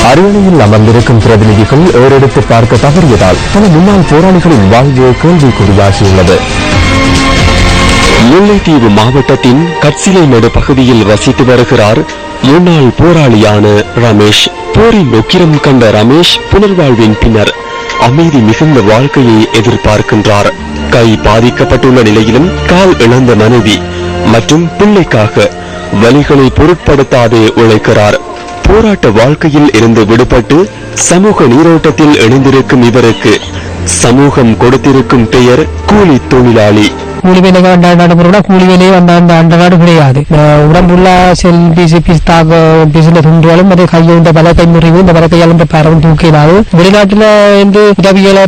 அரியணையில் அமர்ந்திருக்கும் பிரதிநிதிகள் ஏறெடுத்து பார்க்க தவறியதால் பல முன்னாள் போராளிகளின் வாழ்வு கேள்விக்குறியாகியுள்ளது. முல்லைத்தீவு மாவட்டத்தின் கட்சிலைமேடு பகுதியில் வசித்து வருகிறார் முன்னாள் போராளியான ரமேஷ். போரின் உக்கிரம் கண்ட ரமேஷ் புனர்வாழ்வின் பின்னர் அமைதி மிகுந்த வாழ்க்கையை எதிர்பார்க்கின்றார். கை பாதிக்கப்பட்டுள்ள நிலையிலும் கால் இழந்த மனைவி மற்றும் பிள்ளைக்காக வலிகளை பொருட்படுத்தாதே உழைக்கிறார். போராட்ட வாழ்க்கையில் இருந்து விடுபட்டு சமூக நீரோட்டத்தில் இணைந்திருக்கும் இவருக்கு சமூகம் கொடுத்திருக்கும் பெயர் கூலி தொழிலாளி. கூலி வேலைக்கு வந்தாண்டா கூலி வேலையே அந்த நாடு கிடையாது. உடம்புள்ள செல் பிசில துண்டுகளும் அதை கையுண்ட பலக்கை முறிவு இந்த பலக்கையால் பரவும் தூக்கினாது. வெளிநாட்டுல இருந்து உதவிகளை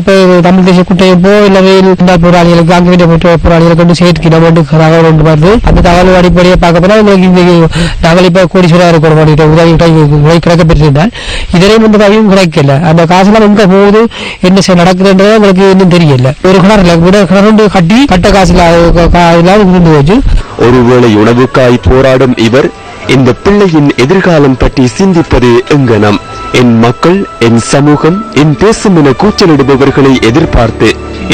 தமிழ் தேசிய கூட்டமைப்போ இல்ல போராளிகளுக்கு அங்கே வேண்டிய போராளிகளை கொண்டு சேர்த்துக்கிட தகவல் ஒன்று வருது. அந்த தகவல் அடிப்படையை பார்க்க போனா நாங்கள் இப்ப கோடீஸ்வரா இருக்கிற உதவி கிடைக்க பெற்றிருந்தால் இதனையும் இந்த உதவியும் கிடைக்கல. அந்த காசுலாம் எங்க போகுது என்ன நடக்குதுன்றது உங்களுக்கு இன்னும் தெரியல. ஒரு கிணறு கட்டி கட்ட காசுல ஒருவேளை உணவுக்காய் போராடும் இவர் இந்த பிள்ளையின் எதிர்காலம் பற்றி சிந்திப்பது எங்கனம். என் மக்கள், என் சமூகம், என் தேசம் என கூச்சலிடுபவர்களை எதிர்பார்த்து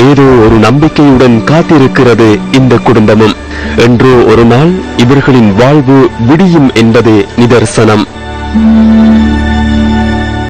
ஏதோ ஒரு நம்பிக்கையுடன் காத்திருக்கிறது இந்த குடும்பமும். என்றோ ஒரு நாள் இவர்களின் வாழ்வு விடியும் என்பதே நிதர்சனம்.